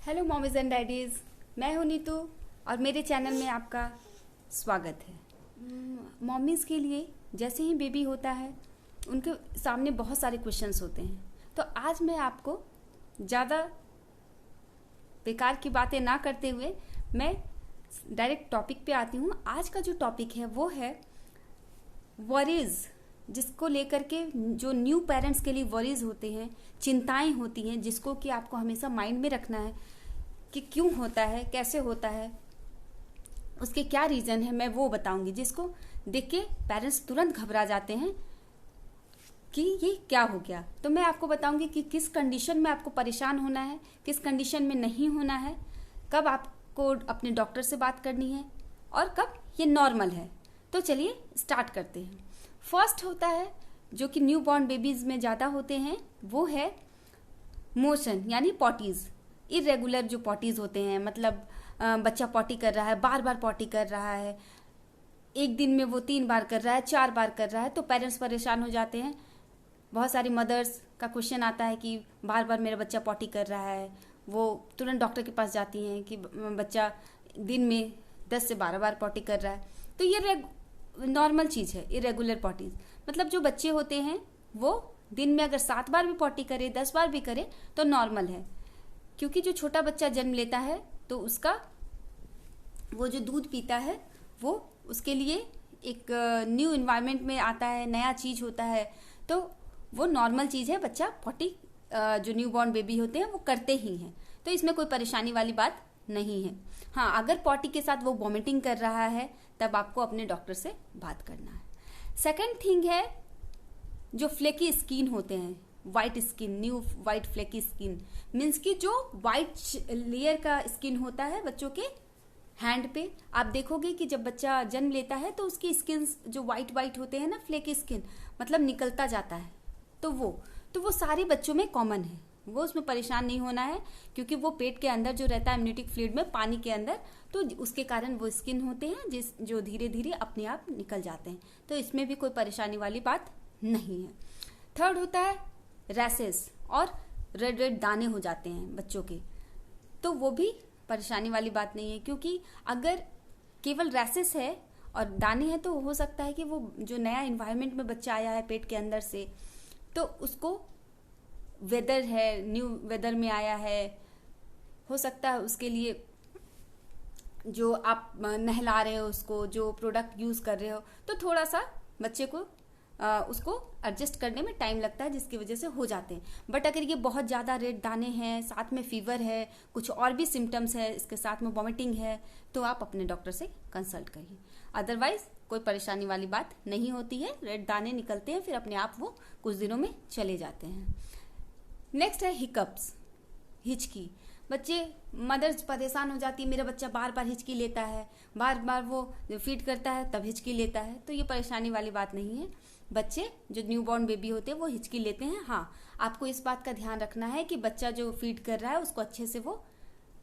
Hello mommies and daddies, मैं हूं नीतू और मेरे चैनल में आपका स्वागत है। मॉमीज़ के लिए जैसे ही बेबी होता है उनके सामने बहुत सारे क्वेश्चंस होते हैं, तो आज मैं आपको ज़्यादा बेकार की बातें ना करते हुए मैं डायरेक्ट टॉपिक पे आती हूँ। आज का जो टॉपिक है वो है वरीज़, जिसको लेकर के जो न्यू पेरेंट्स के लिए वरीज़ होते हैं, चिंताएं होती हैं, जिसको कि आपको हमेशा माइंड में रखना है कि क्यों होता है, कैसे होता है, उसके क्या रीज़न है, मैं वो बताऊंगी। जिसको देख के पेरेंट्स तुरंत घबरा जाते हैं कि ये क्या हो गया। तो मैं आपको बताऊंगी कि किस कंडीशन में आपको परेशान होना है, किस कंडीशन में नहीं होना है, कब आपको अपने डॉक्टर से बात करनी है और कब ये नॉर्मल है। तो चलिए स्टार्ट करते हैं। फर्स्ट होता है जो कि न्यू बॉर्न बेबीज़ में ज़्यादा होते हैं, वो है मोशन यानी पॉटीज़। इरेगुलर जो पॉटीज़ होते हैं, मतलब बच्चा पॉटी कर रहा है, बार बार पॉटी कर रहा है, एक दिन में वो 3 बार कर रहा है, 4 बार कर रहा है, तो पेरेंट्स परेशान हो जाते हैं। बहुत सारी मदर्स का क्वेश्चन आता है कि बार बार मेरा बच्चा पॉटी कर रहा है, वो तुरंत डॉक्टर के पास जाती हैं कि बच्चा दिन में 10 से 12 बार पॉटी कर रहा है। तो ये नॉर्मल चीज़ है। इरेगुलर पॉटीज मतलब जो बच्चे होते हैं वो दिन में अगर 7 बार भी पॉटी करे, 10 बार भी करे तो नॉर्मल है। क्योंकि जो छोटा बच्चा जन्म लेता है तो उसका वो जो दूध पीता है वो उसके लिए एक न्यू इन्वायरमेंट में आता है, नया चीज़ होता है, तो वो नॉर्मल चीज़ है। बच्चा पॉटी जो न्यू बॉर्न बेबी होते हैं वो करते ही हैं, तो इसमें कोई परेशानी वाली बात नहीं है। हाँ, अगर पॉटी के साथ वो वॉमिटिंग कर रहा है तब आपको अपने डॉक्टर से बात करना है। सेकेंड थिंग है जो फ्लेकी स्किन होते हैं, white skin, new white flaky skin means कि जो वाइट लेयर का स्किन होता है बच्चों के हैंड पे। आप देखोगे कि जब बच्चा जन्म लेता है तो उसकी स्किन जो वाइट वाइट होते हैं ना, फ्लेकी स्किन मतलब निकलता जाता है, तो वो सारे बच्चों में कॉमन है। वो उसमें परेशान नहीं होना है क्योंकि वो पेट के अंदर जो रहता है एमनियोटिक फ्लूइड में, पानी के अंदर, तो उसके कारण वो स्किन होते हैं जो धीरे धीरे अपने आप निकल जाते हैं, तो इसमें भी कोई परेशानी वाली बात नहीं है। थर्ड होता है रैसेस और रेड रेड दाने हो जाते हैं बच्चों के, तो वो भी परेशानी वाली बात नहीं है। क्योंकि अगर केवल रैसेस है और दाने हैं तो हो सकता है कि वो जो नया इन्वायरमेंट में बच्चा आया है पेट के अंदर से, तो उसको वेदर है, न्यू वेदर में आया है, हो सकता है उसके लिए जो आप नहला रहे हो उसको, जो प्रोडक्ट यूज़ कर रहे हो, तो थोड़ा सा बच्चे को उसको एडजस्ट करने में टाइम लगता है, जिसकी वजह से हो जाते हैं। बट अगर ये बहुत ज़्यादा रेड दाने हैं, साथ में फीवर है, कुछ और भी सिम्टम्स है, इसके साथ में वॉमिटिंग है, तो आप अपने डॉक्टर से कंसल्ट करिए। अदरवाइज कोई परेशानी वाली बात नहीं होती है। रेड दाने निकलते हैं, फिर अपने आप वो कुछ दिनों में चले जाते हैं। नेक्स्ट है हिकअप्स, हिचकी। बच्चे, मदर्स परेशान हो जाती है, मेरा बच्चा बार बार हिचकी लेता है, बार बार वो फीड करता है तब हिचकी लेता है, तो ये परेशानी वाली बात नहीं है। बच्चे जो न्यू बॉर्न बेबी होते हैं वो हिचकी लेते हैं। हाँ, आपको इस बात का ध्यान रखना है कि बच्चा जो फीड कर रहा है उसको अच्छे से वो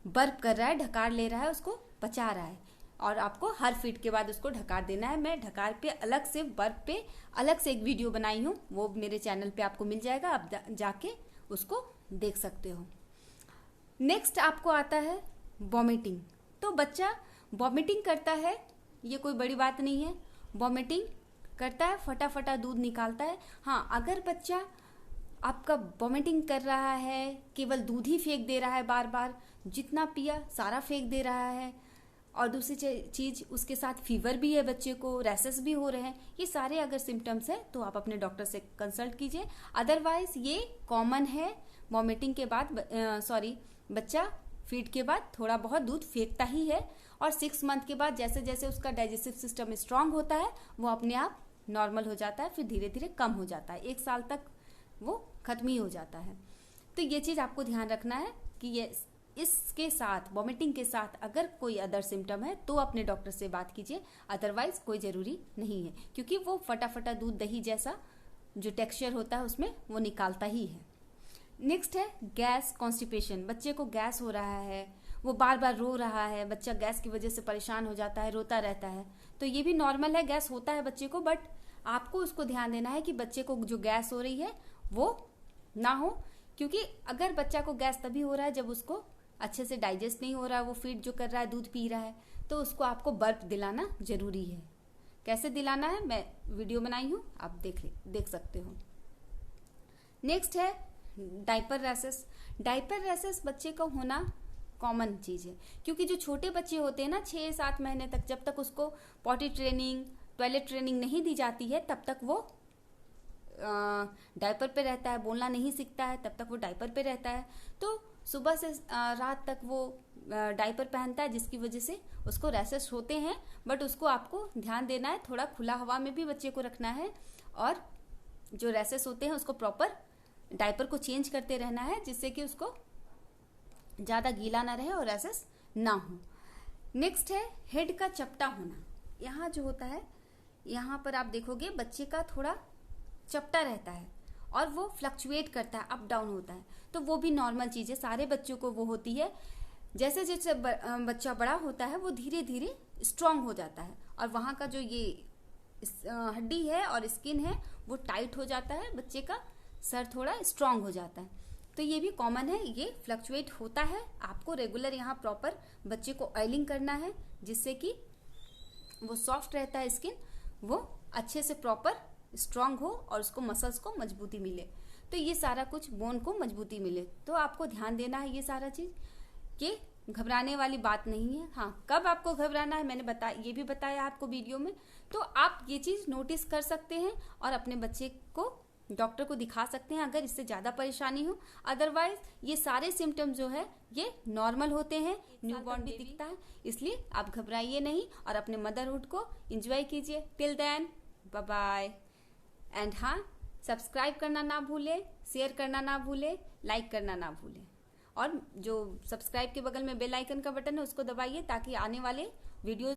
बर्प कर रहा है, ढकार ले रहा है, उसको पचा रहा है, और आपको हर फीड के बाद उसको ढकार देना है। मैं ढकार पे अलग से, बर्प पे अलग से एक वीडियो बनाई हूँ, वो मेरे चैनल पे आपको मिल जाएगा, आप जाके उसको देख सकते हो। नेक्स्ट आपको आता है वॉमिटिंग। तो बच्चा वॉमिटिंग करता है, ये कोई बड़ी बात नहीं है, वॉमिटिंग करता है, फटाफटा दूध निकालता है। हाँ, अगर बच्चा आपका वॉमिटिंग कर रहा है, केवल दूध ही फेंक दे रहा है, बार बार जितना पिया सारा फेंक दे रहा है, और दूसरी चीज़ उसके साथ फीवर भी है, बच्चे को रैसेस भी हो रहे हैं, ये सारे अगर सिम्टम्स है तो आप अपने डॉक्टर से कंसल्ट कीजिए। अदरवाइज ये कॉमन है, वॉमिटिंग के बाद बच्चा फीड के बाद थोड़ा बहुत दूध फेंकता ही है, और 6 मंथ के बाद जैसे जैसे उसका डाइजेस्टिव सिस्टम स्ट्रांग होता है वो अपने आप नॉर्मल हो जाता है, फिर धीरे धीरे कम हो जाता है, 1 साल तक वो खत्म ही हो जाता है। तो ये चीज़ आपको ध्यान रखना है कि ये इसके साथ, वॉमिटिंग के साथ अगर कोई अदर सिम्टम है तो अपने डॉक्टर से बात कीजिए, अदरवाइज कोई ज़रूरी नहीं है, क्योंकि वो फटाफटा दूध दही जैसा जो टेक्सचर होता है उसमें वो निकालता ही है। नेक्स्ट है गैस, कॉन्स्टिपेशन। बच्चे को गैस हो रहा है, वो बार बार रो रहा है, बच्चा गैस की वजह से परेशान हो जाता है, रोता रहता है, तो ये भी नॉर्मल है, गैस होता है बच्चे को, बट आपको उसको ध्यान देना है कि बच्चे को जो गैस हो रही है वो ना हो, क्योंकि अगर बच्चा को गैस तभी हो रहा है जब उसको अच्छे से डाइजेस्ट नहीं हो रहा है, वो फीड जो कर रहा है, दूध पी रहा है, तो उसको आपको बर्प दिलाना जरूरी है। कैसे दिलाना है मैं वीडियो बनाई हूँ, आप देख सकते हो। नेक्स्ट है डायपर रैसेस। डायपर रैसेस बच्चे का होना कॉमन चीज है, क्योंकि जो छोटे बच्चे होते हैं ना 6-7 महीने तक, जब तक उसको पॉटी ट्रेनिंग, टॉयलेट ट्रेनिंग नहीं दी जाती है, तब तक वो डायपर पे रहता है, बोलना नहीं सीखता है, तब तक वो डायपर पे रहता है। तो सुबह से रात तक वो डायपर पहनता है, जिसकी वजह से उसको रैसेस होते हैं। बट उसको आपको ध्यान देना है, थोड़ा खुला हवा में भी बच्चे को रखना है, और जो रैसेस होते हैं उसको प्रॉपर डायपर को चेंज करते रहना है, जिससे कि उसको ज्यादा गीला ना रहे और रैसेस ना हो। नेक्स्ट है हेड का चपटा होना। यहाँ जो होता है, यहाँ पर आप देखोगे बच्चे का थोड़ा चपटा रहता है और वो फ्लक्चुएट करता है, अप डाउन होता है, तो वो भी नॉर्मल चीज है, सारे बच्चों को वो होती है। जैसे जैसे बच्चा बड़ा होता है वो धीरे धीरे स्ट्रांग हो जाता है, और वहां का जो ये हड्डी है और स्किन है वो टाइट हो जाता है, बच्चे का सर थोड़ा स्ट्रांग हो जाता है। तो ये भी कॉमन है, ये फ्लक्चुएट होता है। आपको रेगुलर यहाँ प्रॉपर बच्चे को ऑयलिंग करना है, जिससे कि वो सॉफ्ट रहता है स्किन, वो अच्छे से प्रॉपर स्ट्रांग हो और उसको मसल्स को मजबूती मिले। तो ये सारा कुछ बोन को मजबूती मिले, तो आपको ध्यान देना है ये सारा चीज, कि घबराने वाली बात नहीं है। हाँ, कब आपको घबराना है मैंने ये भी बताया आपको वीडियो में, तो आप ये चीज नोटिस कर सकते हैं और अपने बच्चे को डॉक्टर को दिखा सकते हैं अगर इससे ज्यादा परेशानी हो। अदरवाइज ये सारे सिम्टम्स जो है ये नॉर्मल होते हैं, न्यूबॉर्न भी दिखता है, इसलिए आप घबराइए नहीं और अपने मदरहुड को एंजॉय कीजिए। Till then bye bye. And हाँ, सब्सक्राइब करना ना भूले, शेयर करना ना भूले, लाइक करना ना भूले, और जो सब्सक्राइब के बगल में बेल आइकन का बटन है उसको दबाइए, ताकि आने वाले वीडियो